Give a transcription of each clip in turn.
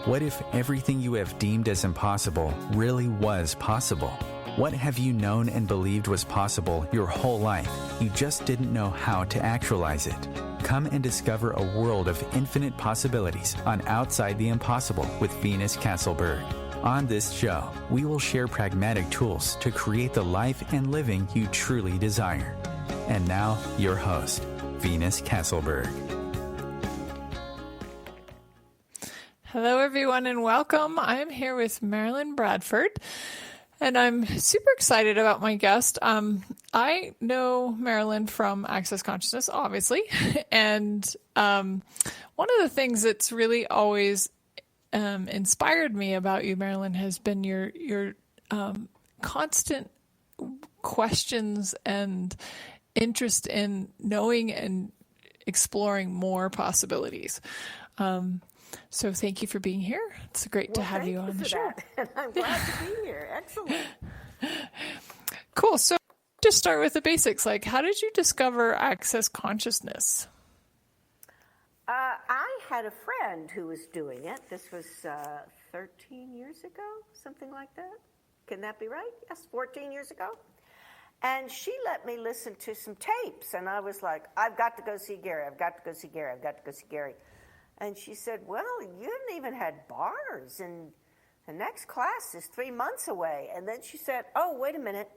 What if everything you have deemed as impossible really was possible? What have you known and believed was possible your whole life? You just didn't know how to actualize it. Come and discover a world of infinite possibilities on Outside the Impossible with Venus Castleberg. On this show, we will share pragmatic tools to create the life and living you truly desire. And now, your host, Venus Castleberg. Hello, everyone, and welcome. I'm here with Marilyn Bradford, and I'm super excited about my guest. I know Marilyn from Access Consciousness, obviously, and one of the things that's really always inspired me about you, Marilyn, has been your constant questions and interest in knowing and exploring more possibilities. So thank you for being here. It's great to have you on the show. And I'm glad to be here. Excellent. Cool. So just start with the basics. Like, how did you discover Access Consciousness? I had a friend who was doing it. This was 13 years ago, something like that. Can that be right? Yes, 14 years ago. And she let me listen to some tapes. And I was like, I've got to go see Gary. I've got to go see Gary. I've got to go see Gary. And she said, well, you haven't even had bars, and the next class is 3 months away. And then she said, oh, wait a minute.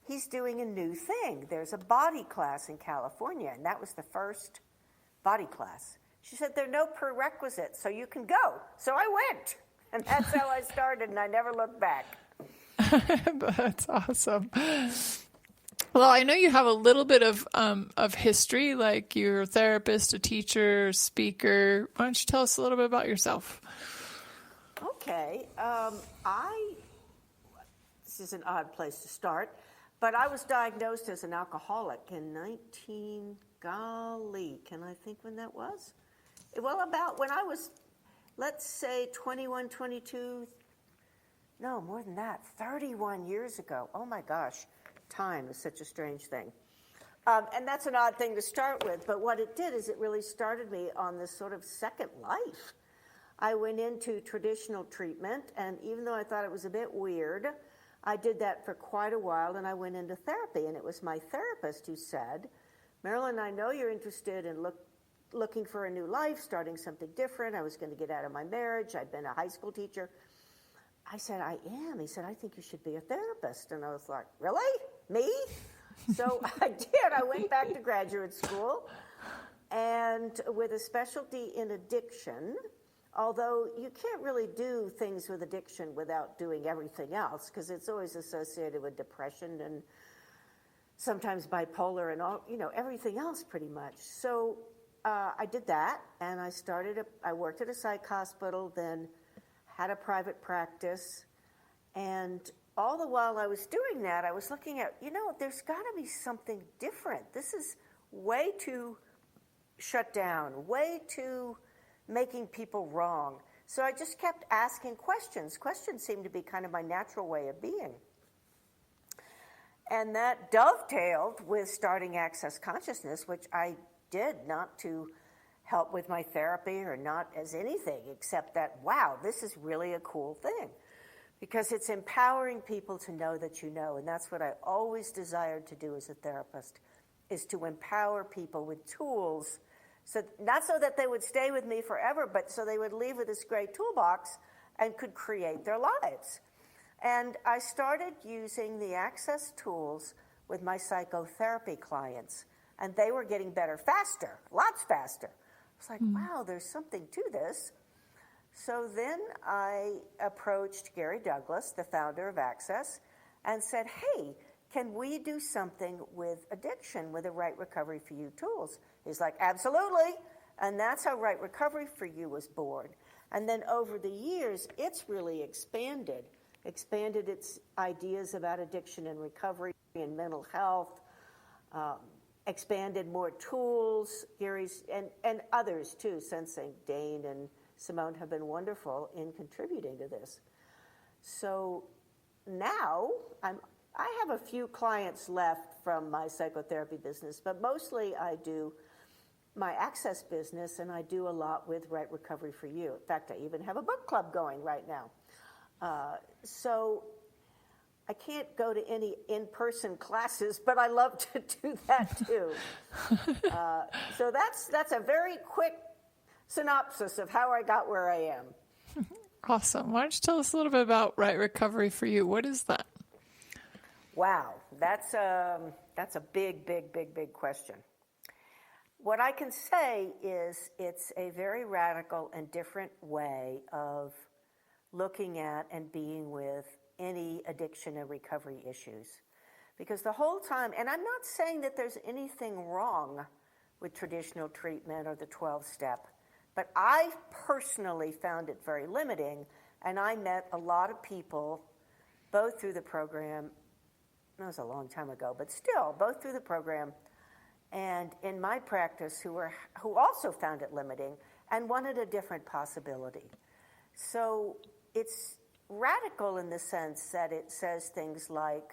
He's doing a new thing. There's a body class in California, and that was the first body class. She said, there are no prerequisites, so you can go. So I went, and that's how I started, and I never looked back. That's awesome. Well, I know you have a little bit of history, like you're a therapist, a teacher, speaker. Why don't you tell us a little bit about yourself? Okay. This is an odd place to start, but I was diagnosed as an alcoholic in can I think when that was? Well, about when I was, let's say 21, 22, no, more than that, 31 years ago. Oh my gosh. Time is such a strange thing. And that's an odd thing to start with, but what it did is it really started me on this sort of second life. I went into traditional treatment, and even though I thought it was a bit weird, I did that for quite a while, and I went into therapy, and it was my therapist who said, Marilyn, I know you're interested in looking for a new life, starting something different. I was going to get out of my marriage. I'd been a high school teacher. I said, I am. He said, I think you should be a therapist. And I was like, really? Me? So I did. I went back to graduate school, and with a specialty in addiction, although you can't really do things with addiction without doing everything else, because it's always associated with depression and sometimes bipolar and all, everything else pretty much. So I did that, and I worked at a psych hospital, then had a private practice, and all the while I was doing that, I was looking at, there's got to be something different. This is way too shut down, way too making people wrong. So I just kept asking questions. Questions seemed to be kind of my natural way of being. And that dovetailed with starting Access Consciousness, which I did not to help with my therapy or not as anything except that, wow, this is really a cool thing, because it's empowering people to know that you know. And that's what I always desired to do as a therapist, is to empower people with tools, so not so that they would stay with me forever, but so they would leave with this great toolbox and could create their lives. And I started using the Access tools with my psychotherapy clients, and they were getting better faster, lots faster. It's like, wow, there's something to this. So then I approached Gary Douglas, the founder of Access, and said, hey, can we do something with addiction with the Right Recovery for You tools? He's like, absolutely. And that's how Right Recovery for You was born. And then over the years, it's really expanded its ideas about addiction and recovery and mental health, expanded more tools. Gary's and others too, Sensei Dane and Simone have been wonderful in contributing to this. So now I have a few clients left from my psychotherapy business, but mostly I do my access business, and I do a lot with Right Recovery for You. In fact, I even have a book club going right now. So I can't go to any in-person classes, but I love to do that too. So that's a very quick synopsis of how I got where I am. Awesome. Why don't you tell us a little bit about Right Recovery for You? What is that? Wow, that's a big question. What I can say is it's a very radical and different way of looking at and being with any addiction and recovery issues. Because the whole time, and I'm not saying that there's anything wrong with traditional treatment or the 12-step, but I personally found it very limiting, and I met a lot of people, both through the program, that was a long time ago, but still, both through the program and in my practice who also found it limiting and wanted a different possibility. So it's radical in the sense that it says things like,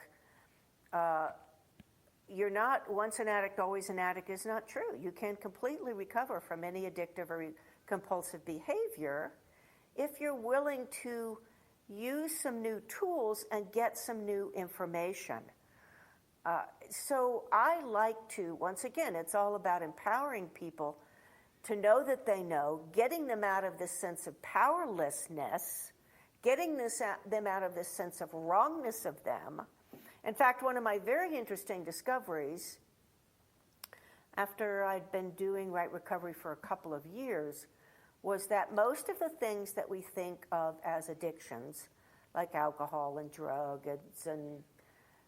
you're not once an addict, always an addict is not true. You can completely recover from any addictive or compulsive behavior if you're willing to use some new tools and get some new information. So I like to, once again, it's all about empowering people to know that they know, getting them out of this sense of powerlessness, getting them out of this sense of wrongness of them. In fact, one of my very interesting discoveries, after I'd been doing Right Recovery for a couple of years, was that most of the things that we think of as addictions, like alcohol and drugs and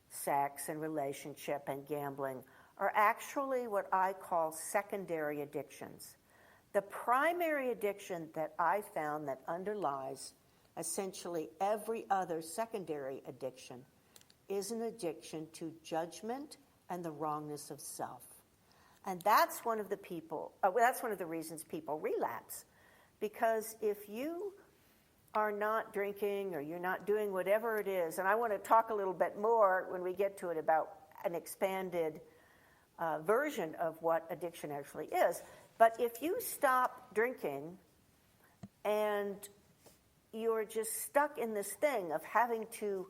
sex and relationship and gambling, are actually what I call secondary addictions. The primary addiction that I found that underlies essentially every other secondary addiction is an addiction to judgment and the wrongness of self. And that's one of the reasons people relapse. Because if you are not drinking or you're not doing whatever it is, and I want to talk a little bit more when we get to it about an expanded version of what addiction actually is. But if you stop drinking and you're just stuck in this thing of having to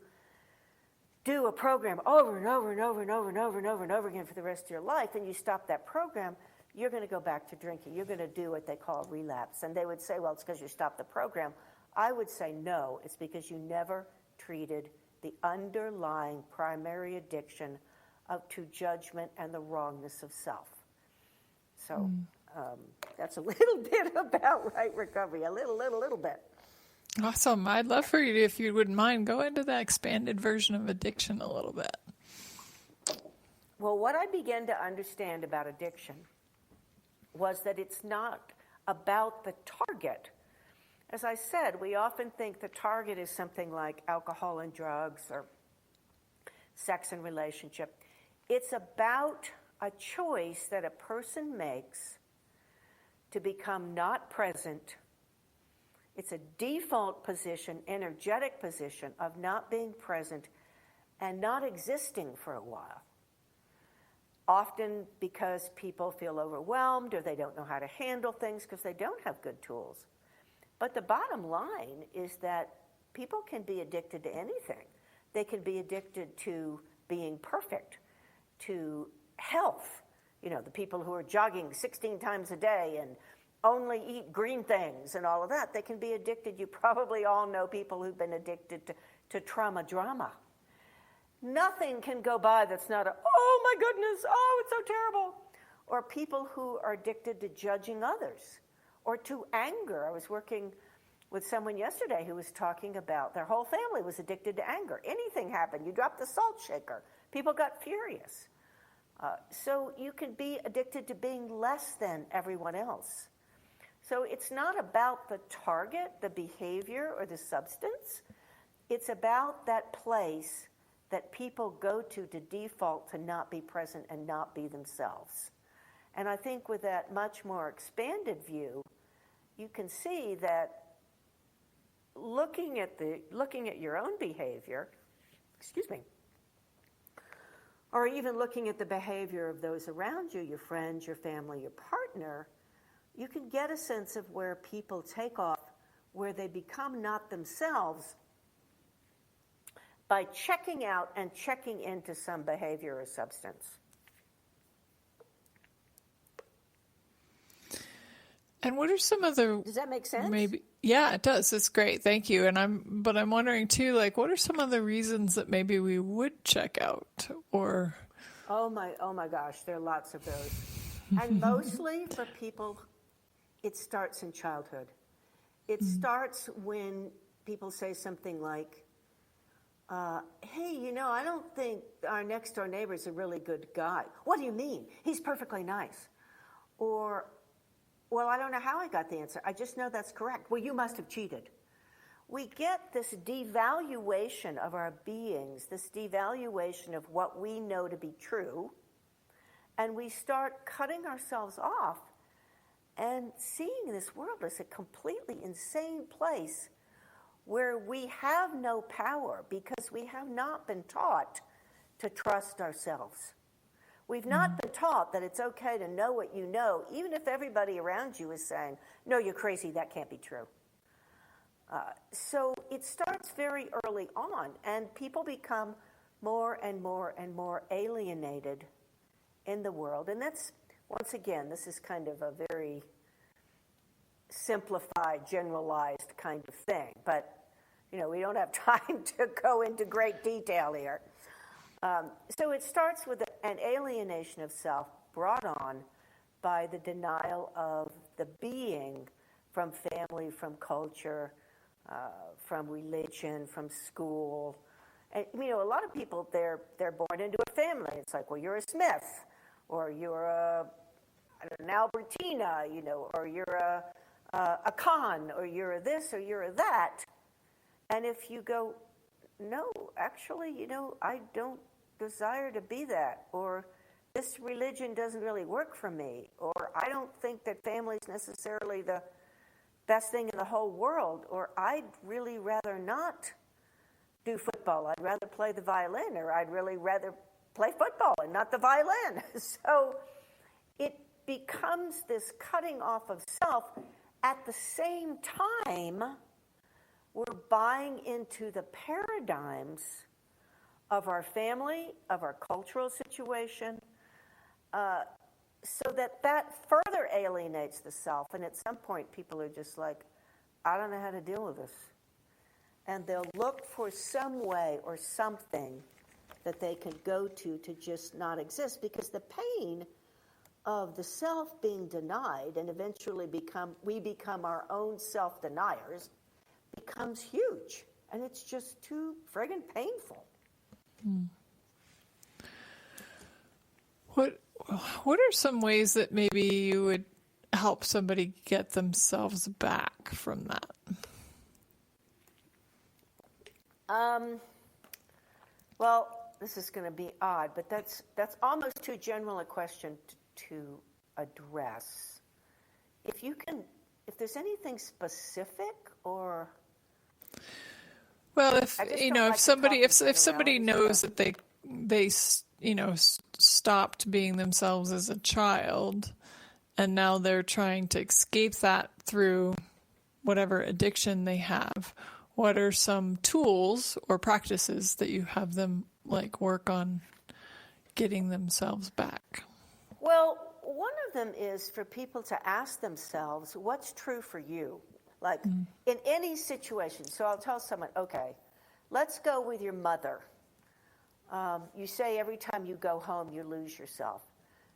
do a program over and over and over and over and over and over and over again for the rest of your life, and you stop that program, you're going to go back to drinking. You're going to do what they call a relapse. And they would say, well, it's because you stopped the program. I would say, no, it's because you never treated the underlying primary addiction to judgment and the wrongness of self. So that's a little bit about Right Recovery, a little bit. Awesome. I'd love for you to, if you wouldn't mind, go into that expanded version of addiction a little bit. Well, what I began to understand about addiction was that it's not about the target. As I said, we often think the target is something like alcohol and drugs or sex and relationship. It's about a choice that a person makes to become not present. It's a default position, energetic position of not being present and not existing for a while. Often because people feel overwhelmed or they don't know how to handle things because they don't have good tools. But the bottom line is that people can be addicted to anything. They can be addicted to being perfect, to health. You know, the people who are jogging 16 times a day and only eat green things and all of that, they can be addicted. You probably all know people who've been addicted to trauma drama. Nothing can go by that's not oh my goodness, oh, it's so terrible. Or people who are addicted to judging others or to anger. I was working with someone yesterday who was talking about their whole family was addicted to anger. Anything happened, you dropped the salt shaker, people got furious. So you can be addicted to being less than everyone else. So it's not about the target, the behavior, or the substance. It's about that place that people go to default to not be present and not be themselves. And I think with that much more expanded view, you can see that looking at your own behavior, or even looking at the behavior of those around you, your friends, your family, your partner, partner, you can get a sense of where people take off, where they become not themselves by checking out and checking into some behavior or substance. And what are some of the... Does that make sense? Maybe, yeah, it does. It's great. Thank you. And I'm wondering too, like, what are some of the reasons that maybe we would check out or... Oh my gosh, there are lots of those. And mostly for people, it starts in childhood. It starts when people say something like, hey, I don't think our next door neighbor is a really good guy. What do you mean? He's perfectly nice. Or, well, I don't know how I got the answer. I just know that's correct. Well, you must have cheated. We get this devaluation of our beings, this devaluation of what we know to be true, and we start cutting ourselves off and seeing this world as a completely insane place where we have no power because we have not been taught to trust ourselves. We've not been taught that it's okay to know what you know, even if everybody around you is saying, no, you're crazy, that can't be true. So it starts very early on, and people become more and more and more alienated in the world. And that's, once again, this is kind of a very simplified, generalized kind of thing. But, we don't have time to go into great detail here. So it starts with an alienation of self brought on by the denial of the being from family, from culture, from religion, from school. And, a lot of people, they're born into a family. It's like, well, you're a Smith, or you're an Albertina, or you're a Khan, or you're a this, or you're a that. And if you go, no, actually, I don't desire to be that, or this religion doesn't really work for me, or I don't think that family is necessarily the best thing in the whole world, or I'd really rather not do football. I'd rather play the violin, or I'd really rather play football and not the violin. So it becomes this cutting off of self. At the same time, we're buying into the paradigms of our family, of our cultural situation, so that further alienates the self. And at some point, people are just like, I don't know how to deal with this. And they'll look for some way or something that they can go to just not exist, because the pain of the self being denied and eventually we become our own self-deniers becomes huge. And it's just too friggin' painful. What are some ways that maybe you would help somebody get themselves back from that? Well, this is going to be odd, but that's almost too general a question to address. If there's anything specific, or well, if somebody knows that they stopped being themselves as a child, and now they're trying to escape that through whatever addiction they have, what are some tools or practices that you have them work on getting themselves back? Well, one of them is for people to ask themselves, what's true for you? In any situation. So I'll tell someone, okay, let's go with your mother. You say every time you go home, you lose yourself.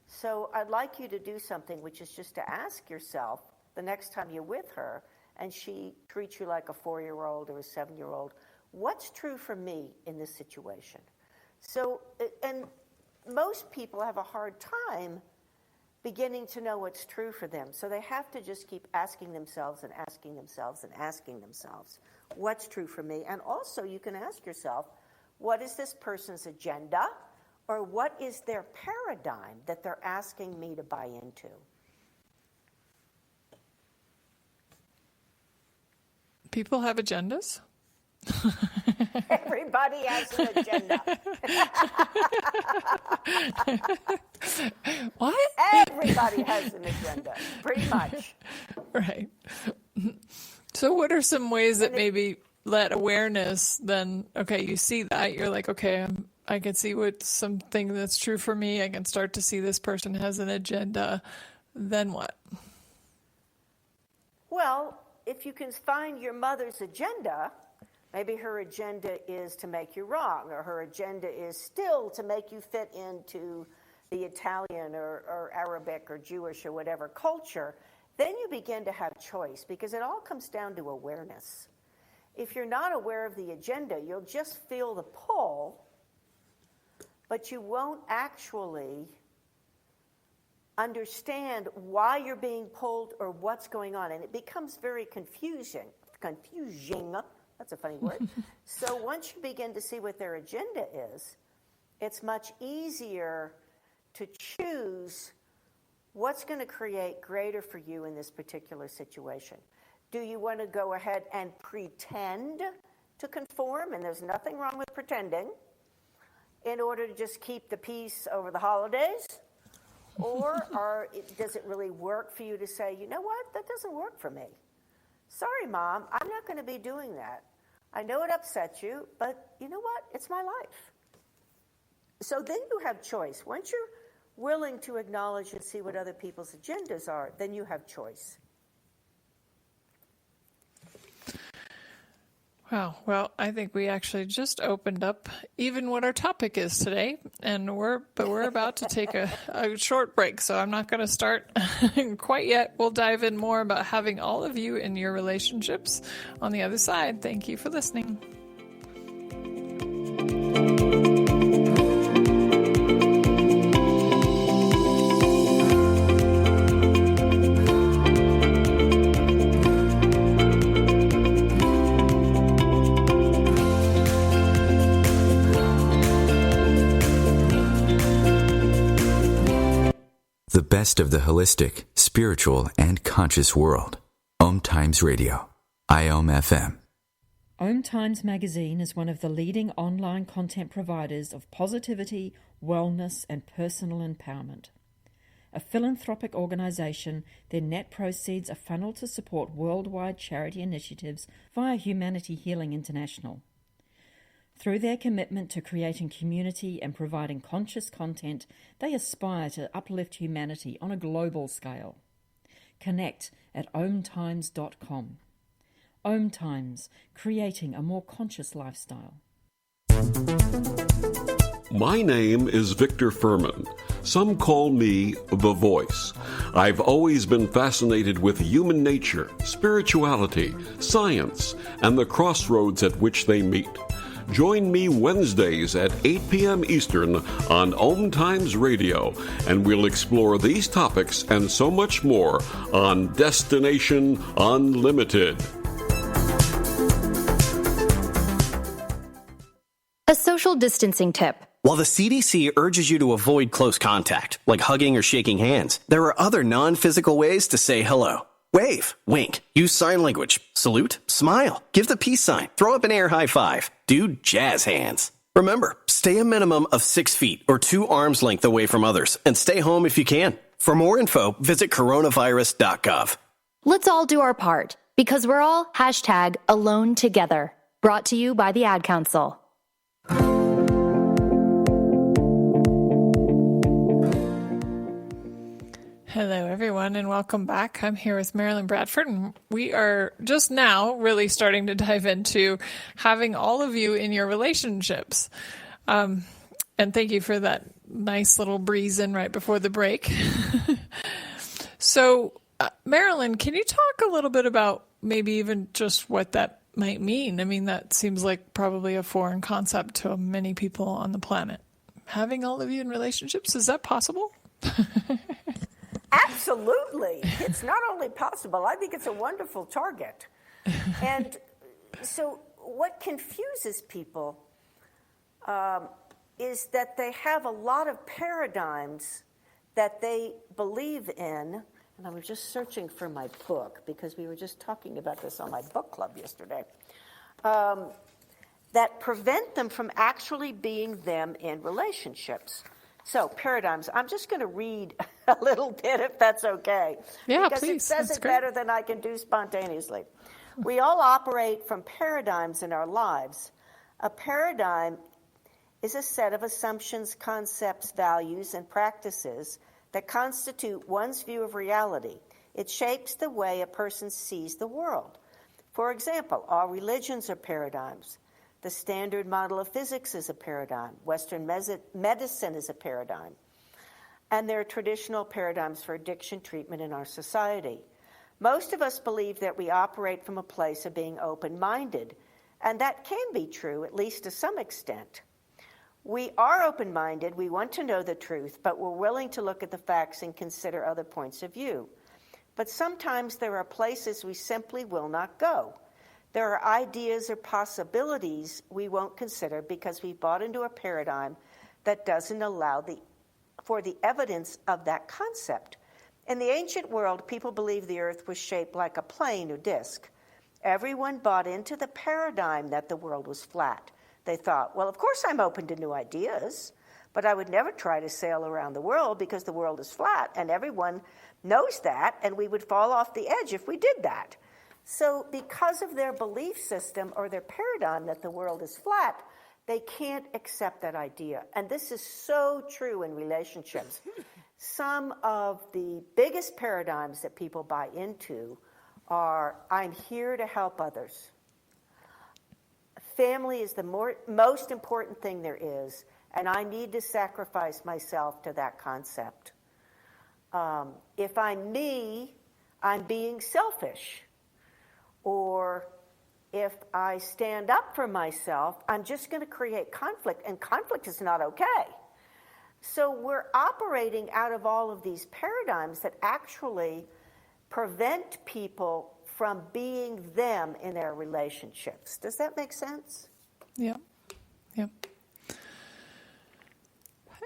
So I'd like you to do something, which is just to ask yourself the next time you're with her and she treats you like a 4-year-old or a 7-year-old, what's true for me in this situation? So, and most people have a hard time beginning to know what's true for them. So they have to just keep asking themselves and asking themselves and asking themselves, what's true for me? And also you can ask yourself, what is this person's agenda, or what is their paradigm that they're asking me to buy into? People have agendas? Everybody has an agenda. What? Everybody has an agenda, pretty much. Right. So what are some ways that maybe let awareness then, okay, you see that, you're like, okay, I can see what's something that's true for me. I can start to see this person has an agenda. Then what? Well, if you can find your mother's agenda, maybe her agenda is to make you wrong, or her agenda is still to make you fit into the Italian or Arabic or Jewish or whatever culture, then you begin to have choice, because it all comes down to awareness. If you're not aware of the agenda, you'll just feel the pull, but you won't actually understand why you're being pulled or what's going on. And it becomes very confusing. That's a funny word. So once you begin to see what their agenda is, it's much easier to choose what's going to create greater for you in this particular situation. Do you want to go ahead and pretend to conform? And there's nothing wrong with pretending, in order to just keep the peace over the holidays? Or does it really work for you to say, you know what, that doesn't work for me. Sorry, Mom, I'm not going to be doing that. I know it upsets you, but you know what, it's my life. So then you have choice. Once you're willing to acknowledge and see what other people's agendas are, then you have choice. Wow. Well, I think we actually just opened up even what our topic is today, and we're about to take a short break, so I'm not going to start quite yet. We'll dive in more about having all of you in your relationships on the other side. Thank you for listening. The best of the holistic, spiritual, and conscious world. OMTimes Radio. IOM FM. OMTimes magazine is one of the leading online content providers of positivity, wellness, and personal empowerment. A philanthropic organization, their net proceeds are funneled to support worldwide charity initiatives via Humanity Healing International. Through their commitment to creating community and providing conscious content, they aspire to uplift humanity on a global scale. Connect at omtimes.com. OMTimes, creating a more conscious lifestyle. My name is Victor Furman. Some call me the Voice. I've always been fascinated with human nature, spirituality, science, and the crossroads at which they meet. Join me Wednesdays at 8 p.m. Eastern on OMTimes Radio, and we'll explore these topics and so much more on Destination Unlimited. A social distancing tip. While the CDC urges you to avoid close contact, like hugging or shaking hands, there are other non-physical ways to say hello. Wave, wink, use sign language, salute, smile, give the peace sign, throw up an air high five, do jazz hands. Remember, stay a minimum of 6 feet or 2 arms length away from others, and stay home if you can. For more info, visit coronavirus.gov. Let's all do our part, because we're all #AloneTogether. Brought to you by the Ad Council. Hello, everyone, and welcome back. I'm here with Marilyn Bradford, and we are just now really starting to dive into having all of you in your relationships. And thank you for that nice little breeze in right before the break. So, Marilyn, can you talk a little bit about maybe even just what that might mean? I mean, that seems like probably a foreign concept to many people on the planet. Having all of you in relationships, is that possible? Absolutely. It's not only possible, I think it's a wonderful target. And so what confuses people is that they have a lot of paradigms that they believe in. And I was just searching for my book because we were just talking about this on my book club yesterday. that prevent them from actually being them in relationships. So, paradigms. I'm just going to read a little bit, if that's okay. Yeah, because please. It says That's it great. better than I can do spontaneously. We all operate from paradigms in our lives. A paradigm is a set of assumptions, concepts, values, and practices that constitute one's view of reality. It shapes the way a person sees the world. For example, all religions are paradigms. The standard model of physics is a paradigm. Western medicine is a paradigm. And there are traditional paradigms for addiction treatment in our society. Most of us believe that we operate from a place of being open-minded, and that can be true, at least to some extent. We are open-minded, we want to know the truth, but we're willing to look at the facts and consider other points of view. But sometimes there are places we simply will not go. There are ideas or possibilities we won't consider because we bought into a paradigm that doesn't allow for the evidence of that concept. In the ancient world, people believed the earth was shaped like a plane or disk. Everyone bought into the paradigm that the world was flat. They thought, well, of course I'm open to new ideas, but I would never try to sail around the world because the world is flat, and everyone knows that, and we would fall off the edge if we did that. So because of their belief system or their paradigm that the world is flat, they can't accept that idea. And this is so true in relationships. Some of the biggest paradigms that people buy into are, I'm here to help others. Family is the most important thing there is, and I need to sacrifice myself to that concept. If I'm me, I'm being selfish. Or if I stand up for myself, I'm just going to create conflict, and conflict is not okay. So we're operating out of all of these paradigms that actually prevent people from being them in their relationships. Does that make sense? Yeah. Yeah.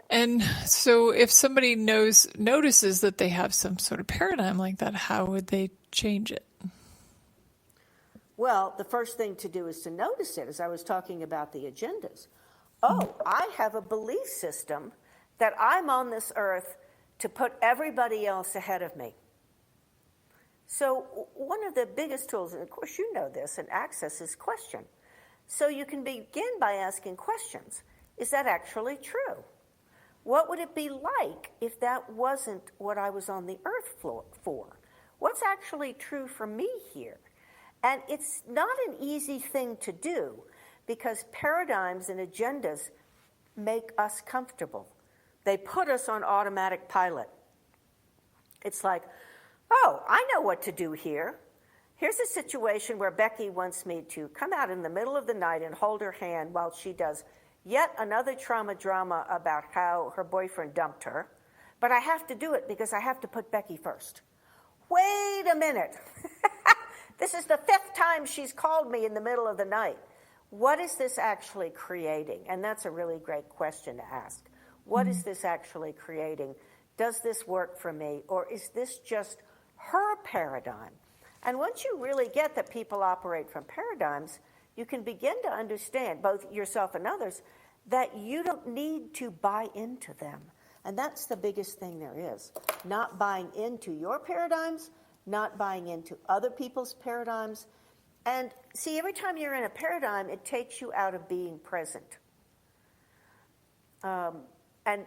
And so if somebody notices that they have some sort of paradigm like that, how would they change it? Well, the first thing to do is to notice it, as I was talking about the agendas. Oh, I have a belief system that I'm on this earth to put everybody else ahead of me. So one of the biggest tools, and of course you know this, in Access is question. So you can begin by asking questions. Is that actually true? What would it be like if that wasn't what I was on the earth for? What's actually true for me here? And it's not an easy thing to do because paradigms and agendas make us comfortable. They put us on automatic pilot. It's like, oh, I know what to do here. Here's a situation where Becky wants me to come out in the middle of the night and hold her hand while she does yet another trauma drama about how her boyfriend dumped her. But I have to do it because I have to put Becky first. Wait a minute. This is the 5th time she's called me in the middle of the night. What is this actually creating? And that's a really great question to ask. What is this actually creating? Does this work for me? Or is this just her paradigm? And once you really get that people operate from paradigms, you can begin to understand, both yourself and others, that you don't need to buy into them. And that's the biggest thing there is. Not buying into your paradigms, not buying into other people's paradigms. And see, every time you're in a paradigm, it takes you out of being present. And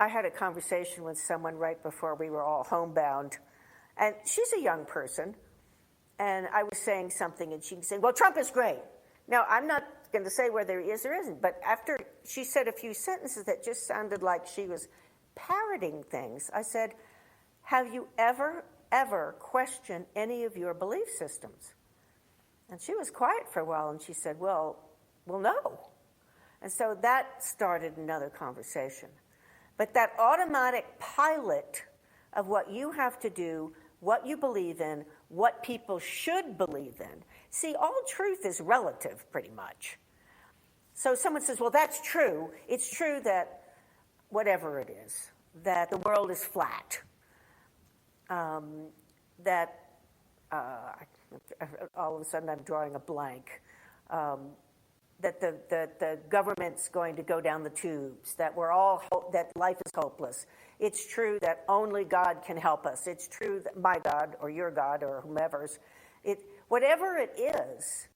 I had a conversation with someone right before we were all homebound. And she's a young person. And I was saying something, and she was saying, well, Trump is great. Now, I'm not going to say whether he is or isn't, but after she said a few sentences that just sounded like she was parroting things, I said, have you ever questioned any of your belief systems? And she was quiet for a while, and she said, well, no. And so that started another conversation. But that automatic pilot of what you have to do, what you believe in, what people should believe in. See, all truth is relative, pretty much. So someone says, well, that's true. It's true that whatever it is, that the world is flat, that all of a sudden I'm drawing a blank. that the government's going to go down the tubes, that that life is hopeless. It's true that only God can help us. It's true that my God or your God or whomever's, whatever it is,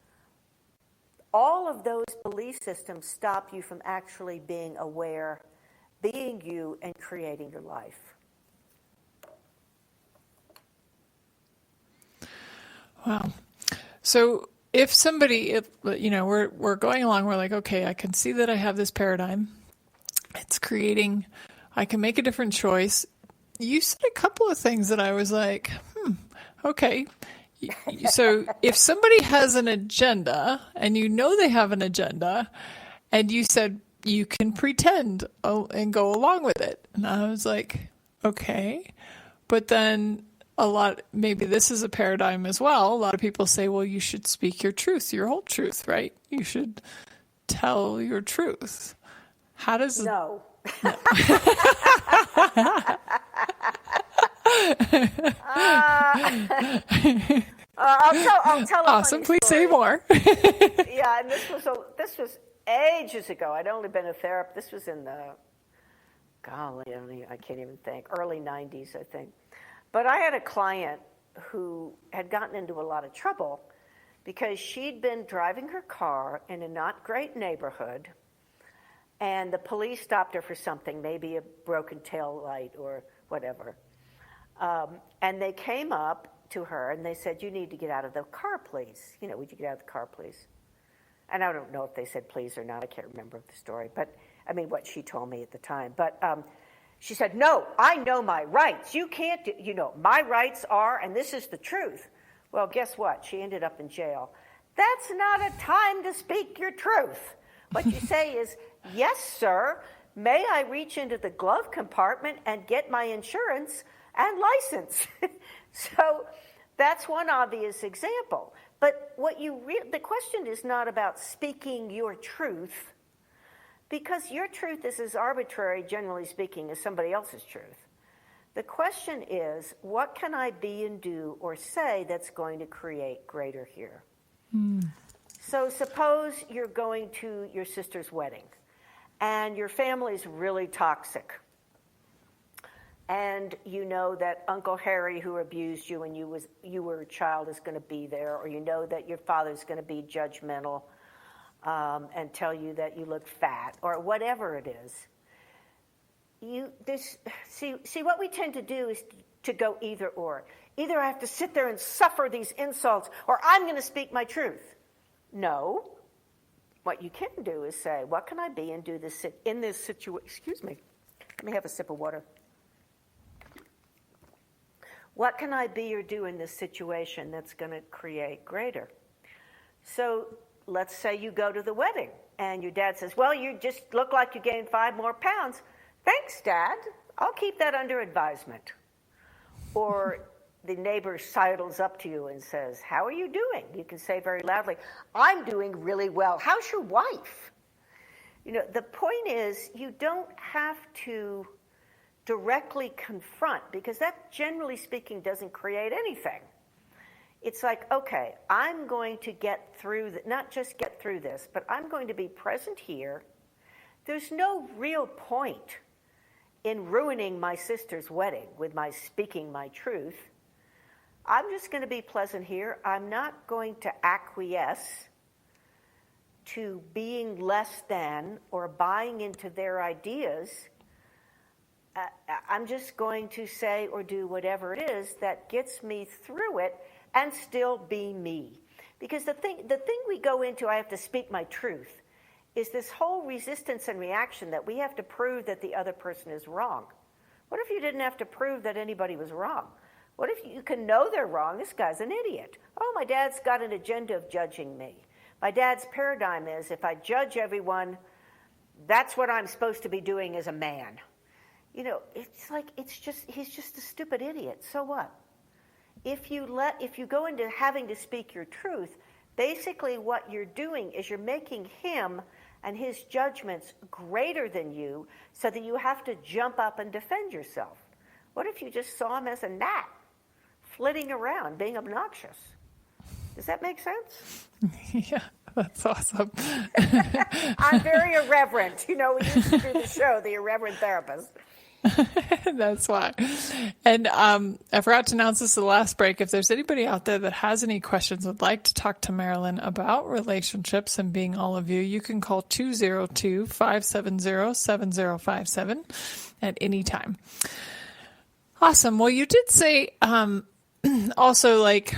all of those belief systems stop you from actually being aware, being you, and creating your life. Wow. So if somebody, we're going along, we're like, okay, I can see that I have this paradigm. It's creating, I can make a different choice. You said a couple of things that I was like, okay. So if somebody has an agenda and you know they have an agenda and you said you can pretend and go along with it. And I was like, okay. But then maybe this is a paradigm as well. A lot of people say, well, you should speak your truth, your whole truth, right? You should tell your truth. How does... No. I'll tell a awesome. funny Please story. say more. Yeah, and this was ages ago. I'd only been a therapist. This was in the, I can't even think, early 90s, I think. But I had a client who had gotten into a lot of trouble because she'd been driving her car in a not great neighborhood, and the police stopped her for something, maybe a broken tail light or whatever. And they came up to her and they said, you need to get out of the car, please. Would you get out of the car, please? And I don't know if they said please or not. I can't remember the story, but I mean what she told me at the time. But she said, no, I know my rights. You can't my rights are, and this is the truth. Well, guess what? She ended up in jail. That's not a time to speak your truth. What you say is, yes, sir, may I reach into the glove compartment and get my insurance and license? So that's one obvious example. But the question is not about speaking your truth, because your truth is as arbitrary, generally speaking, as somebody else's truth. The question is, what can I be and do or say that's going to create greater here? So suppose you're going to your sister's wedding, and your family's really toxic. And you know that Uncle Harry, who abused you when you were a child, is going to be there, or you know that your father's going to be judgmental and tell you that you look fat, or whatever it is. See, what we tend to do is to go either or. Either I have to sit there and suffer these insults, or I'm going to speak my truth. No. What you can do is say, what can I be and do this in this situation? Excuse me. Let me have a sip of water. What can I be or do in this situation that's going to create greater? So let's say you go to the wedding and your dad says, well, you just look like you gained 5 more pounds. Thanks, Dad. I'll keep that under advisement. Or the neighbor sidles up to you and says, how are you doing? You can say very loudly, I'm doing really well. How's your wife? The point is, you don't have to directly confront, because that, generally speaking, doesn't create anything. It's like, okay, I'm going to get through, not just get through this, but I'm going to be present here. There's no real point in ruining my sister's wedding with my speaking my truth. I'm just going to be pleasant here. I'm not going to acquiesce to being less than or buying into their ideas. I'm just going to say or do whatever it is that gets me through it and still be me. Because the thing we go into, I have to speak my truth, is this whole resistance and reaction that we have to prove that the other person is wrong. What if you didn't have to prove that anybody was wrong? What if you can know they're wrong? This guy's an idiot. Oh, my dad's got an agenda of judging me. My dad's paradigm is, if I judge everyone, that's what I'm supposed to be doing as a man. It's like, he's just a stupid idiot. So what? If you go into having to speak your truth, basically what you're doing is you're making him and his judgments greater than you, so that you have to jump up and defend yourself. What if you just saw him as a gnat, flitting around, being obnoxious? Does that make sense? Yeah. That's awesome. I'm very irreverent. You know, we used to do the show, The Irreverent Therapist. That's why. And I forgot to announce this at the last break. If there's anybody out there that has any questions, would like to talk to Marilyn about relationships and being all of you, you can call 202-570-7057 at any time. Awesome. Well, you did say also, like,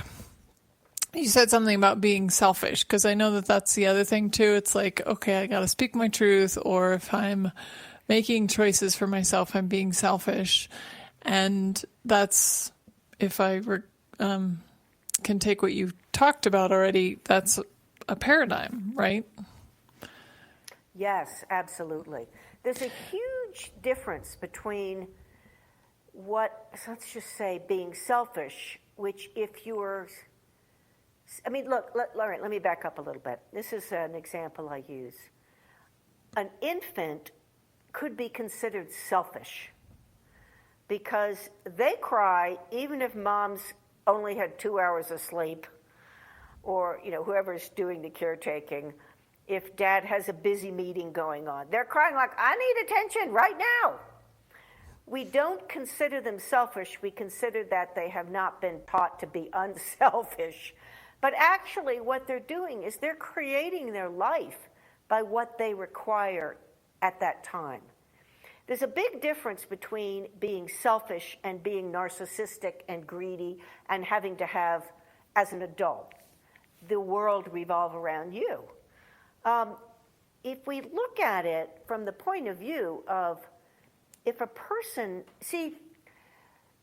you said something about being selfish, because I know that that's the other thing too. It's like, okay, I got to speak my truth, or if I'm making choices for myself, I'm being selfish. And that's, if I can take what you talked about already, that's a paradigm, right? Yes, absolutely. There's a huge difference between let's just say being selfish, which if you're, I mean, look, Lauren, let me back up a little bit. This is an example I use. An infant could be considered selfish because they cry even if mom's only had 2 hours of sleep, or, you know, whoever's doing the caretaking, if dad has a busy meeting going on. They're crying like, I need attention right now. We don't consider them selfish. We consider that they have not been taught to be unselfish. But actually what they're doing is they're creating their life by what they require at that time. There's a big difference between being selfish and being narcissistic and greedy and having to have, as an adult, the world revolve around you. If we look at it from the point of view of, if a person, see,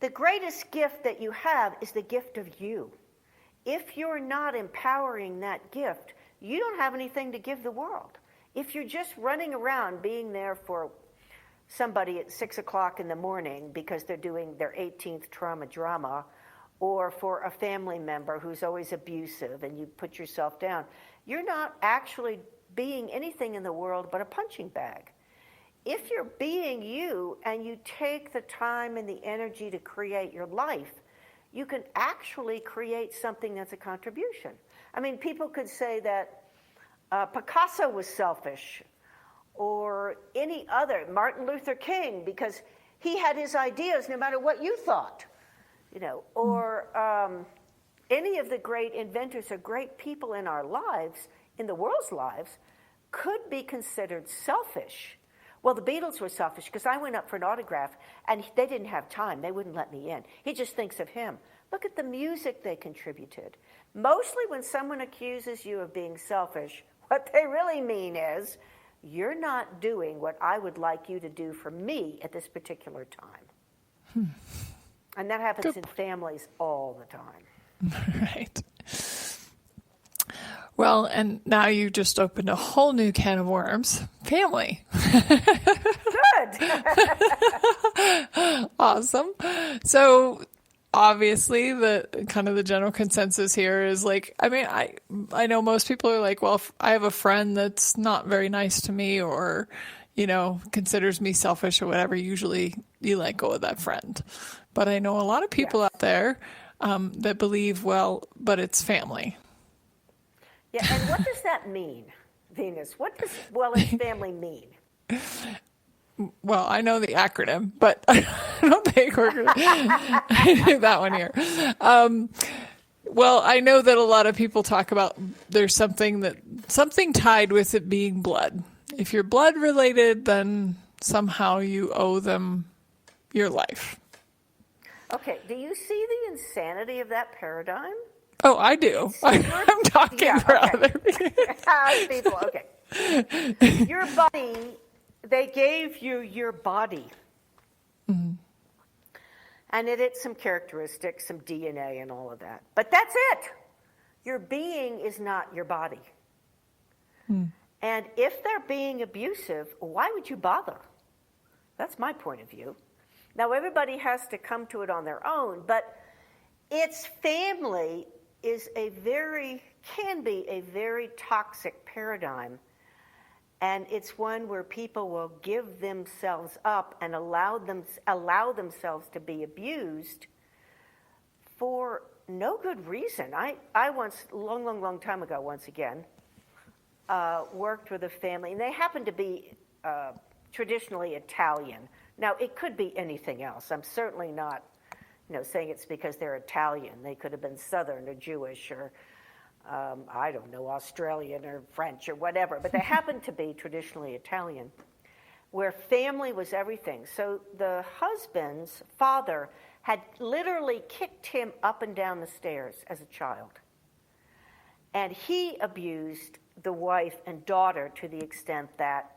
the greatest gift that you have is the gift of you. If you're not empowering that gift, you don't have anything to give the world. If you're just running around being there for somebody at 6 o'clock in the morning because they're doing their 18th trauma drama, or for a family member who's always abusive and you put yourself down, you're not actually being anything in the world but a punching bag. If you're being you and you take the time and the energy to create your life, you can actually create something that's a contribution. I mean, people could say that Picasso was selfish, or any other, Martin Luther King, because he had his ideas no matter what you thought, you know, or any of the great inventors or great people in our lives, in the world's lives, could be considered selfish. Well, the Beatles were selfish because I went up for an autograph and they didn't have time. They wouldn't let me in. He just thinks of him. Look at the music they contributed. Mostly when someone accuses you of being selfish, what they really mean is, you're not doing what I would like you to do for me at this particular time. And that happens in families all the time. Right. Well, and now you just opened a whole new can of worms. Family. Good. Awesome. So obviously the kind of the general consensus here is like, I mean, I know most people are like, well, if I have a friend that's not very nice to me, or, you know, considers me selfish or whatever, usually you let go of that friend. But I know a lot of people out there that believe, well, but it's family. Yeah, and what does that mean, Venus? What does, well, it's family mean? Well, I know the acronym, but I don't think we're going to do that one here. Well, I know that a lot of people talk about there's something tied with it being blood. If you're blood related, then somehow you owe them your life. Okay, do you see the insanity of that paradigm? Oh, I do. I'm talking for other people. Okay. Your body, they gave you your body. Mm-hmm. And it had some characteristics, some DNA and all of that. But that's it. Your being is not your body. And if they're being abusive, why would you bother? That's my point of view. Now, everybody has to come to it on their own, but it's family can be a very toxic paradigm. And it's one where people will give themselves up and allow themselves to be abused for no good reason. I once, long time ago, once again, worked with a family, and they happened to be traditionally Italian. Now, it could be anything else. I'm certainly not, saying it's because they're Italian. They could have been Southern or Jewish or, I don't know, Australian or French or whatever. But they happened to be traditionally Italian, where family was everything. So the husband's father had literally kicked him up and down the stairs as a child. And he abused the wife and daughter to the extent that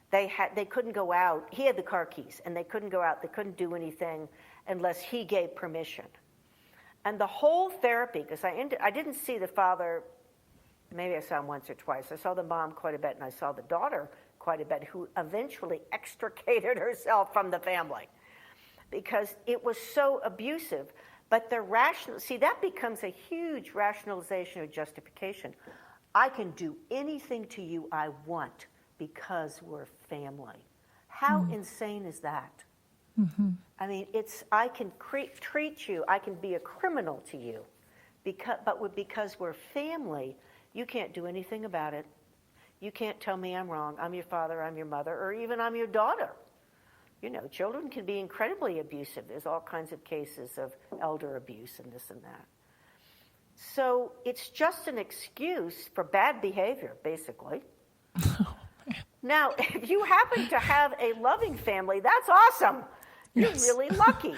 they couldn't go out. He had the car keys, and they couldn't go out. They couldn't do anything unless he gave permission. And the whole therapy, because I didn't see the father, maybe I saw him once or twice. I saw the mom quite a bit, and I saw the daughter quite a bit, who eventually extricated herself from the family because it was so abusive. But that becomes a huge rationalization or justification. I can do anything to you I want because we're family. How insane is that? Mm-hmm. I mean, I can treat you, I can be a criminal to you, because we're family, you can't do anything about it. You can't tell me I'm wrong. I'm your father, I'm your mother, or even I'm your daughter. Children can be incredibly abusive. There's all kinds of cases of elder abuse and this and that. So it's just an excuse for bad behavior, basically. Now, if you happen to have a loving family, that's awesome. You're really lucky.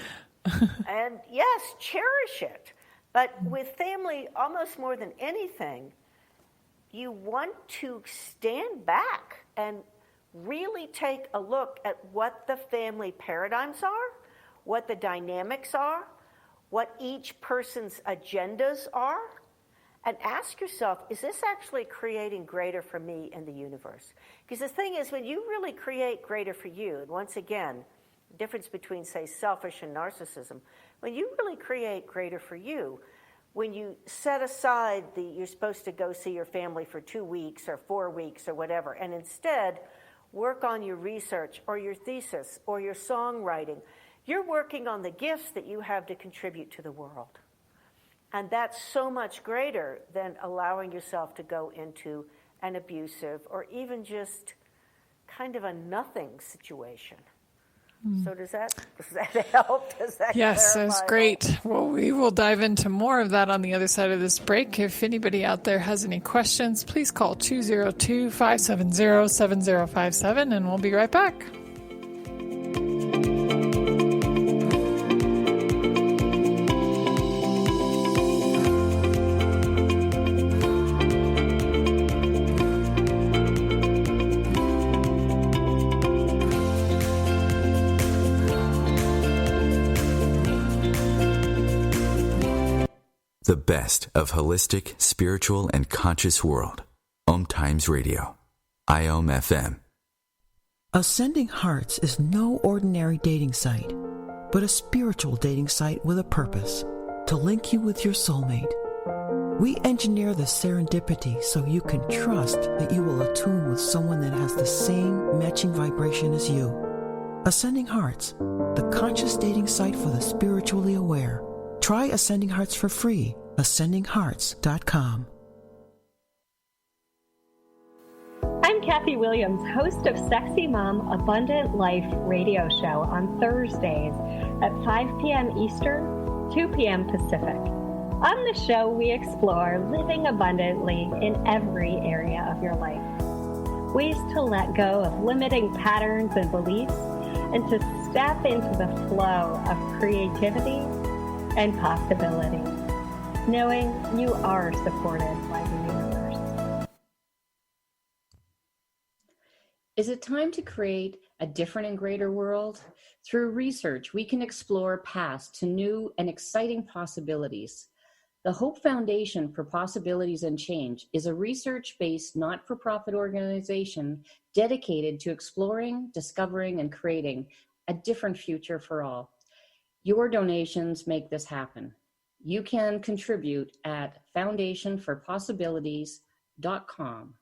And yes, cherish it. But with family, almost more than anything, you want to stand back and really take a look at what the family paradigms are, what the dynamics are, what each person's agendas are, and ask yourself, is this actually creating greater for me in the universe? Because the thing is, when you really create greater for you, and once again, the difference between, say, selfish and narcissism, when you really create greater for you, when you set aside you're supposed to go see your family for 2 weeks or 4 weeks or whatever, and instead work on your research or your thesis or your songwriting, you're working on the gifts that you have to contribute to the world. And that's so much greater than allowing yourself to go into an abusive or even just kind of a nothing situation. So does that help? Does that Yes, clarify? that's great. Well, we will dive into more of that on the other side of this break. If anybody out there has any questions, please call 202-570-7057, and we'll be right back. The best of holistic, spiritual, and conscious world. OMTimes Radio. IOM FM. Ascending Hearts is no ordinary dating site, but a spiritual dating site with a purpose, to link you with your soulmate. We engineer the serendipity so you can trust that you will attune with someone that has the same matching vibration as you. Ascending Hearts, the conscious dating site for the spiritually aware. Try Ascending Hearts for free. AscendingHearts.com. I'm Kathy Williams, host of Sexy Mom Abundant Life radio show on Thursdays at 5 p.m. Eastern, 2 p.m. Pacific. On the show, we explore living abundantly in every area of your life. Ways to let go of limiting patterns and beliefs and to step into the flow of creativity and possibility, knowing you are supported by the universe. Is it time to create a different and greater world? Through research, we can explore paths to new and exciting possibilities. The Hope Foundation for Possibilities and Change is a research-based, not-for-profit organization dedicated to exploring, discovering, and creating a different future for all. Your donations make this happen. You can contribute at foundationforpossibilities.com.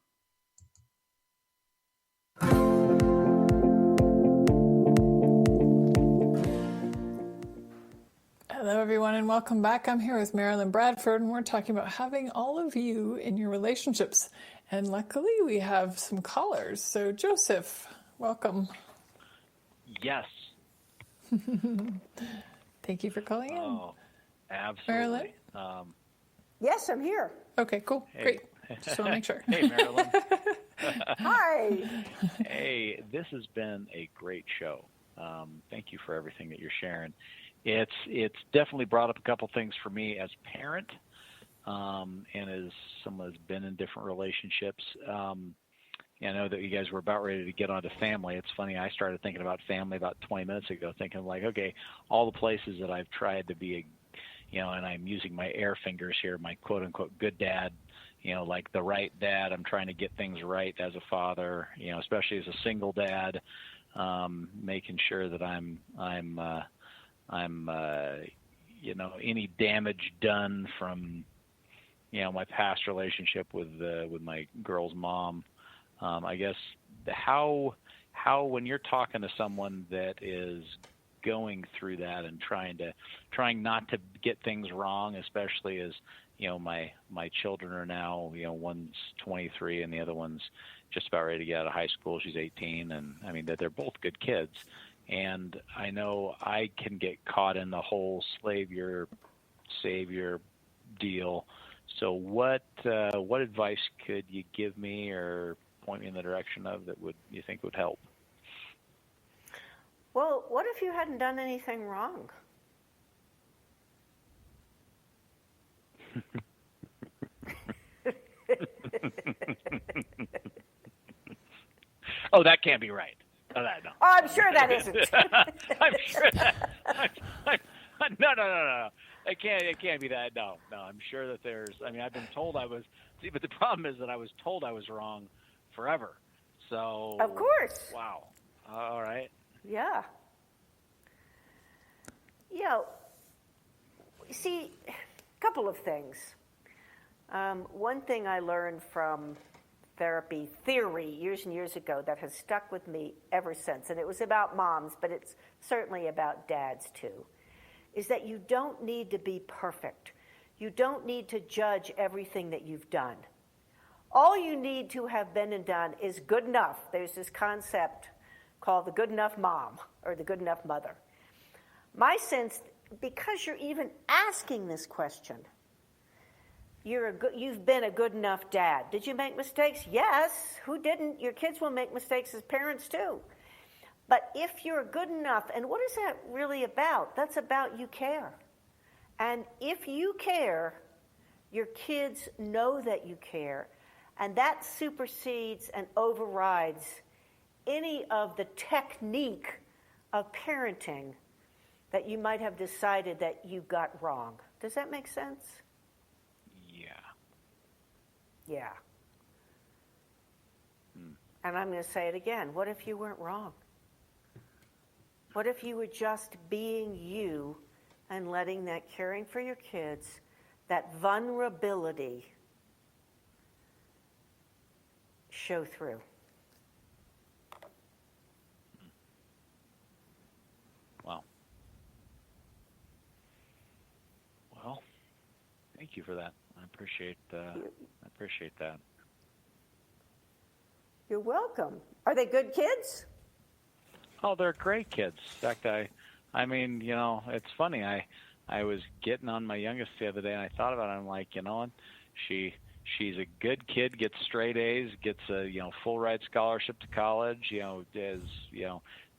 Hello, everyone, and welcome back. I'm here with Marilyn Bradford, and we're talking about having all of you in your relationships. And luckily, we have some callers. So, Joseph, welcome. Yes. Thank you for calling in. Oh, absolutely. Marilyn? Yes, I'm here. Okay, cool. Hey. Great. Just want to make sure. Hey, Marilyn. Hi. Hey, this has been a great show. Thank you for everything that you're sharing. It's definitely brought up a couple things for me as a parent, and as someone who's been in different relationships. I know that you guys were about ready to get onto family. It's funny, I started thinking about family about 20 minutes ago, thinking like, okay, all the places that I've tried to be and I'm using my air fingers here, my quote unquote good dad, like the right dad. I'm trying to get things right as a father, especially as a single dad, making sure that I'm any damage done from, my past relationship with my girl's mom. I guess how when you're talking to someone that is going through that and trying not to get things wrong, especially as my children are now, one's 23 and the other one's just about ready to get out of high school. She's 18, and I mean they're both good kids. And I know I can get caught in the whole savior deal. So what advice could you give me or point me in the direction of that you think would help? Well, what if you hadn't done anything wrong? Oh, that can't be right. Oh, no. Oh, I'm sure that isn't. I'm sure that. No. It can't be that. No. I'm sure that there's. I mean, I've been told I was. See, but the problem is that I was told I was wrong forever. So. Of course. Wow. All right. Yeah. See, a couple of things. One thing I learned from therapy theory years and years ago that has stuck with me ever since, and it was about moms, but it's certainly about dads too, is that you don't need to be perfect. You don't need to judge everything that you've done. All you need to have been and done is good enough. There's this concept called the good enough mom or the good enough mother. My sense, because you're even asking this question, you've been a good enough dad. Did you make mistakes? Yes. Who didn't? Your kids will make mistakes as parents too. But if you're good enough, and what is that really about? That's about you care. And if you care, your kids know that you care, and that supersedes and overrides any of the technique of parenting that you might have decided that you got wrong. Does that make sense? Yeah. And I'm going to say it again. What if you weren't wrong? What if you were just being you and letting that caring for your kids, that vulnerability show through? Wow. Well, thank you for that. I appreciate that. You're welcome. Are they good kids? Oh, they're great kids. In fact, I mean, it's funny. I was getting on my youngest the other day, and I thought about it. I'm like, she's a good kid, gets straight A's, gets a full ride scholarship to college.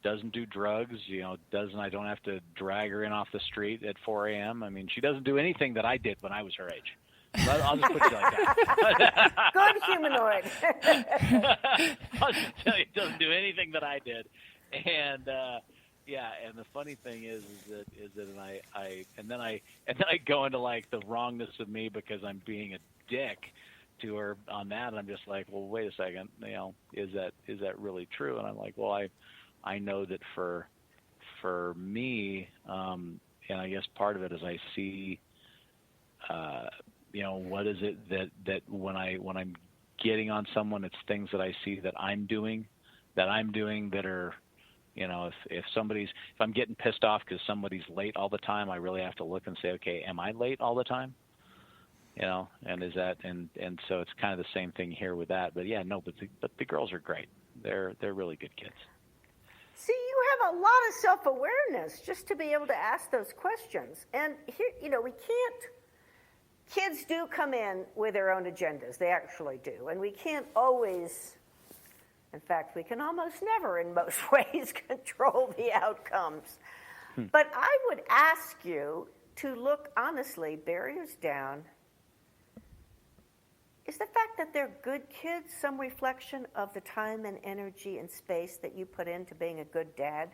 Doesn't do drugs. I don't have to drag her in off the street at 4 a.m. I mean, she doesn't do anything that I did when I was her age. So I'll just put it like that. Good humanoid. I'll just tell you, it doesn't do anything that I did. And and the funny thing is that I go into like the wrongness of me because I'm being a dick to her on that, and I'm just like, well, wait a second, is that really true? And I'm like, well, I know that for me, and I guess part of it is I see, what is it that when I'm getting on someone, it's things that I see that I'm doing that are, if I'm getting pissed off because somebody's late all the time, I really have to look and say, okay, am I late all the time? And is that, and so it's kind of the same thing here with that. But yeah, no, but the girls are great. They're really good kids. See, you have a lot of self-awareness just to be able to ask those questions. And here, we can't, kids do come in with their own agendas. They actually do. And we can't always, in fact, we can almost never in most ways control the outcomes. But I would ask you to look honestly, barriers down. Is the fact that they're good kids some reflection of the time and energy and space that you put into being a good dad?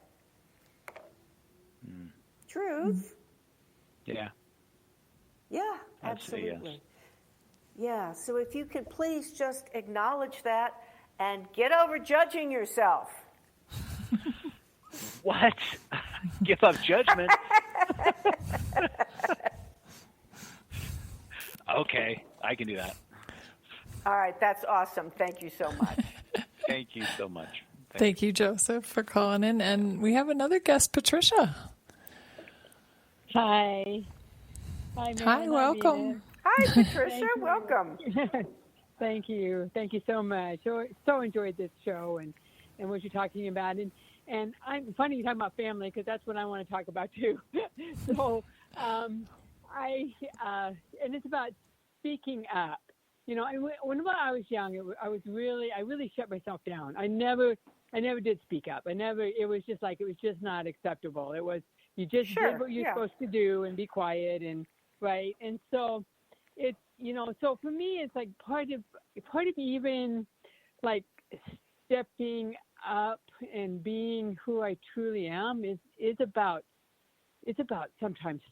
Truth. Yeah. Yeah, absolutely. Yeah, so if you could please just acknowledge that and get over judging yourself. What? Give up judgment? Okay, I can do that. All right, that's awesome. Thank you so much. Thank you so much. Thank you, Joseph, for calling in. And we have another guest, Patricia. Hi. Hi, welcome. Hi, Patricia. Welcome. Thank you. Thank you so much. So enjoyed this show and what you're talking about. And I'm funny you're talking about family because that's what I want to talk about too. So and it's about speaking up. Whenever I was young, I really shut myself down. I never did speak up. It was just not acceptable. It was, you just did what you're supposed to do and be quiet and right. And so it's, so for me, it's like part of even like stepping up and being who I truly am is about sometimes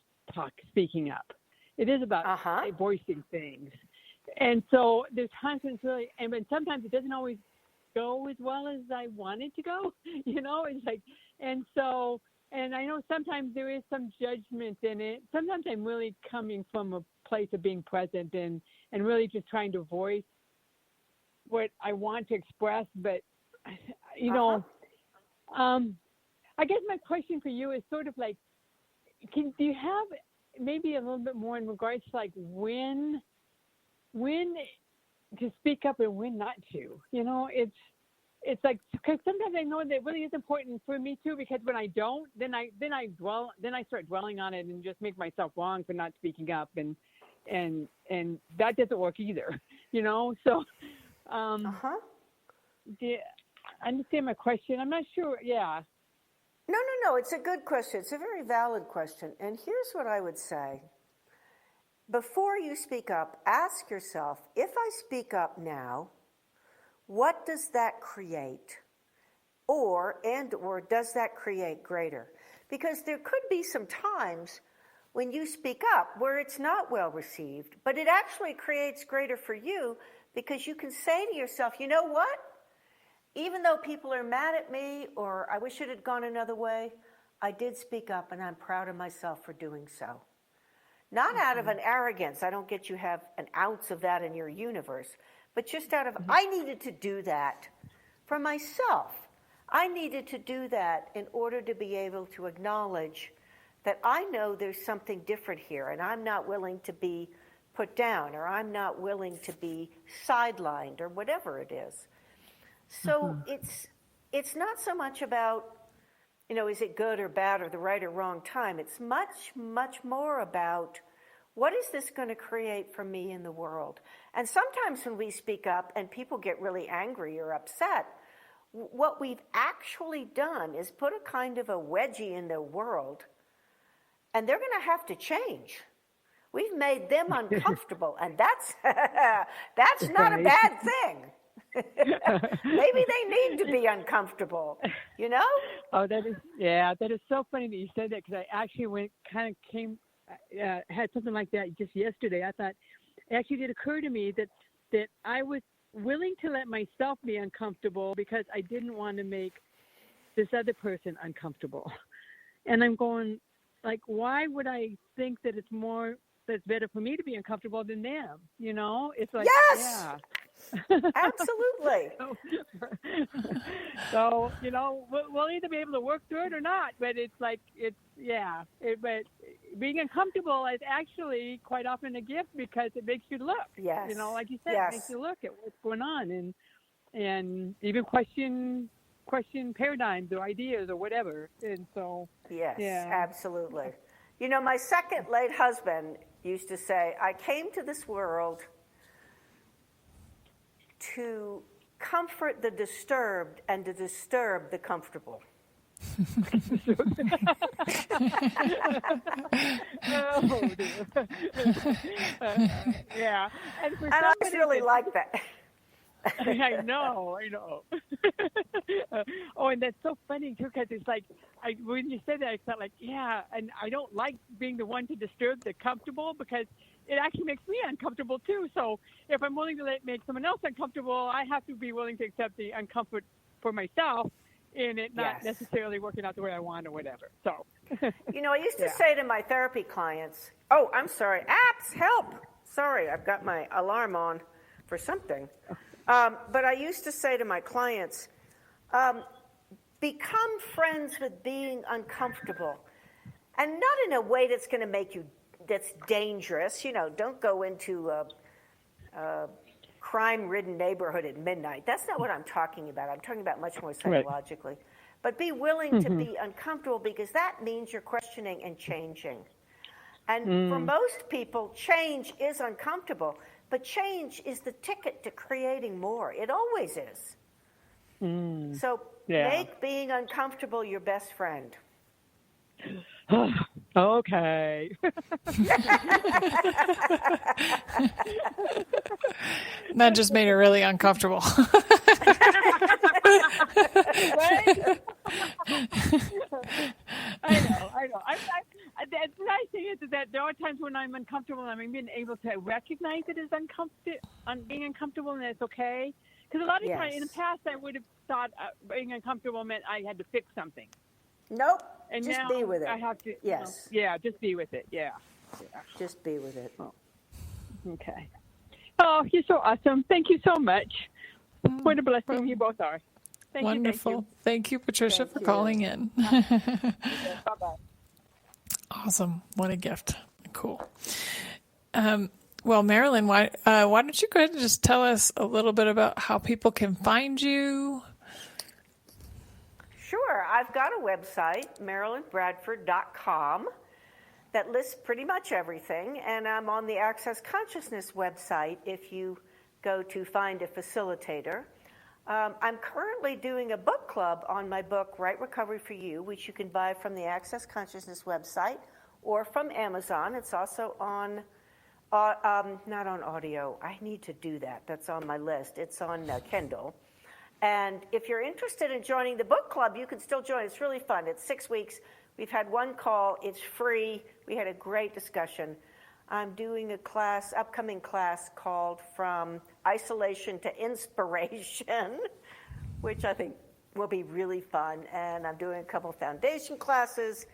speaking up. It is about voicing things. And so there's times when it's really, and sometimes it doesn't always go as well as I want it to go, it's like, and so, and I know sometimes there is some judgment in it. Sometimes I'm really coming from a place of being present and really just trying to voice what I want to express. But, I guess my question for you is sort of like, do you have maybe a little bit more in regards to like when to speak up and when not to, it's like, because sometimes I know that it really is important for me too, because when I don't, then I start dwelling on it and just make myself wrong for not speaking up, and that doesn't work either, so, do you understand my question? I'm not sure. Yeah. No, it's a good question. It's a very valid question. And here's what I would say. Before you speak up, ask yourself, if I speak up now, what does that create? Or does that create greater? Because there could be some times when you speak up where it's not well received, but it actually creates greater for you because you can say to yourself, you know what? Even though people are mad at me or I wish it had gone another way, I did speak up and I'm proud of myself for doing so. Not out of an arrogance. I don't get you have an ounce of that in your universe, but just out of, I needed to do that for myself. I needed to do that in order to be able to acknowledge that I know there's something different here and I'm not willing to be put down or I'm not willing to be sidelined or whatever it is. So it's not so much about, is it good or bad or the right or wrong time? It's much, much more about what is this going to create for me in the world? And sometimes when we speak up and people get really angry or upset, what we've actually done is put a kind of a wedgie in their world, and they're going to have to change. We've made them uncomfortable, and that's not a bad thing. Maybe they need to be uncomfortable, Oh, that is so funny that you said that, because I actually had something like that just yesterday. I thought, it actually did occur to me that I was willing to let myself be uncomfortable because I didn't want to make this other person uncomfortable. And I'm going, like, why would I think that that's better for me to be uncomfortable than them? It's like, yes! Absolutely. So, we'll either be able to work through it or not, but but being uncomfortable is actually quite often a gift because it makes you look. Yes. Like you said, yes. it makes you look at what's going on and even question paradigms or ideas or whatever. And so, yes, yeah. absolutely. My second late husband used to say, I came to this world to comfort the disturbed and to disturb the comfortable. Oh, dear. Yeah. And I just really like that. I know. Oh, and that's so funny too, because it's like, when you said that, I felt like, yeah, and I don't like being the one to disturb the comfortable because it actually makes me uncomfortable too. So if I'm willing to make someone else uncomfortable, I have to be willing to accept the uncomfort for myself in it not necessarily working out the way I want or whatever. So, I used to say to my therapy clients, oh, I'm sorry, apps, help. Sorry, I've got my alarm on for something. But I used to say to my clients, become friends with being uncomfortable. And not in a way that's going to make you, that's dangerous. Don't go into a crime-ridden neighborhood at midnight. That's not what I'm talking about. I'm talking about much more psychologically. Right. But be willing to be uncomfortable because that means you're questioning and changing. And for most people, change is uncomfortable. But change is the ticket to creating more. It always is. So make being uncomfortable your best friend. Okay. That just made it really uncomfortable. I know. The nice thing is that there are times when I'm uncomfortable and I'm being able to recognize it as being uncomfortable, and it's okay. Because a lot of times in the past I would have thought being uncomfortable meant I had to fix something. Nope. And just now be with it. I have to. Yes. Just be with it. Yeah. Just be with it. Oh. Okay. Oh, you're so awesome. Thank you so much. What a blessing you both are. Wonderful. Thank you, Patricia, for calling in. Bye-bye. Awesome. What a gift. Cool. Well, Marilyn, why don't you go ahead and just tell us a little bit about how people can find you? Sure. I've got a website, MarilynBradford.com, that lists pretty much everything. And I'm on the Access Consciousness website if you go to find a facilitator. I'm currently doing a book club on my book, Right Recovery for You, which you can buy from the Access Consciousness website or from Amazon. It's also on, not on audio. I need to do that. That's on my list. It's on Kindle. And if you're interested in joining the book club, you can still join. It's really fun. It's 6 weeks. We've had one call. It's free. We had a great discussion. I'm doing a upcoming class called From Isolation to Inspiration, which I think will be really fun. And I'm doing a couple of foundation classes.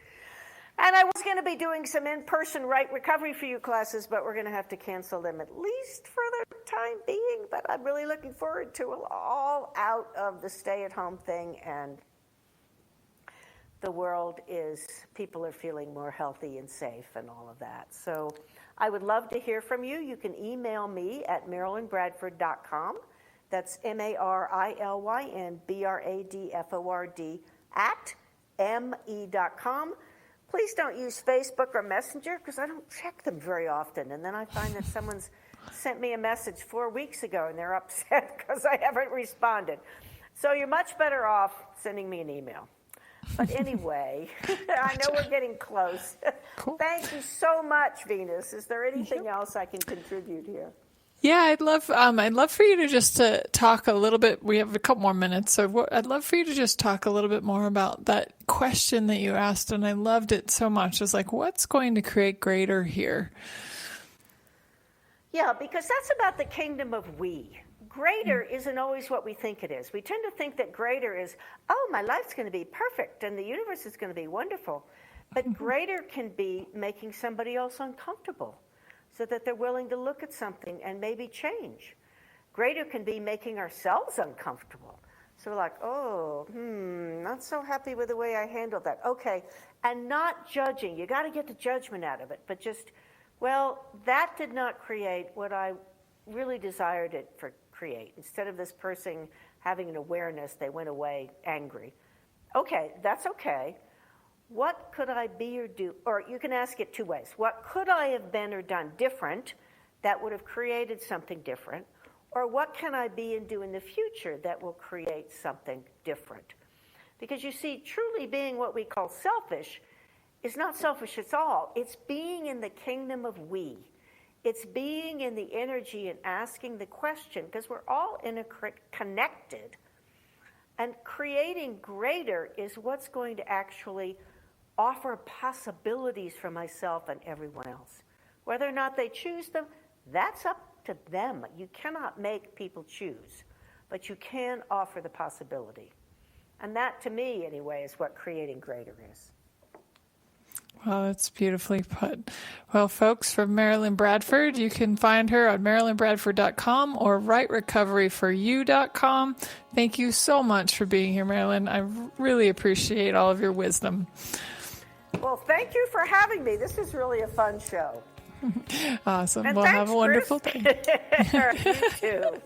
And I was going to be doing some in-person Right Recovery for You classes, but we're going to have to cancel them at least for the time being. But I'm really looking forward to all out of the stay-at-home thing, and the world people are feeling more healthy and safe and all of that. So I would love to hear from you. You can email me at MarilynBradford.com. That's MarilynBradford @me.com. Please don't use Facebook or Messenger because I don't check them very often. And then I find that someone's sent me a message 4 weeks ago and they're upset because I haven't responded. So you're much better off sending me an email. But anyway, I know we're getting close. Cool. Thank you so much, Venus. Is there anything else I can contribute here? Yeah, I'd love for you to just talk a little bit. We have a couple more minutes, so I'd love for you to just talk a little bit more about that question that you asked, and I loved it so much. It's like, what's going to create greater here? Yeah, because that's about the kingdom of we. Greater isn't always what we think it is. We tend to think that greater is, oh, my life's going to be perfect and the universe is going to be wonderful. But greater can be making somebody else uncomfortable so that they're willing to look at something and maybe change. Greater can be making ourselves uncomfortable. So we're like, not so happy with the way I handled that. Okay, and not judging. You got to get the judgment out of it, but just, well, that did not create what I really desired it for create. Instead of this person having an awareness, they went away angry. Okay, that's okay. What could I be or do? Or you can ask it two ways. What could I have been or done different that would have created something different? Or what can I be and do in the future that will create something different? Because you see, truly being what we call selfish is not selfish at all. It's being in the kingdom of we. It's being in the energy and asking the question, because we're all connected. And creating greater is what's going to actually offer possibilities for myself and everyone else. Whether or not they choose them, that's up to them. You cannot make people choose, but you can offer the possibility. And that, to me, anyway, is what creating greater is. Well, that's beautifully put. Well, folks, from Marilyn Bradford, you can find her on marilynbradford.com or rightrecoveryforyou.com. Thank you so much for being here, Marilyn. I really appreciate all of your wisdom. Well, thank you for having me. This is really a fun show. Awesome. And well, thanks, have a wonderful Bruce. day. You too.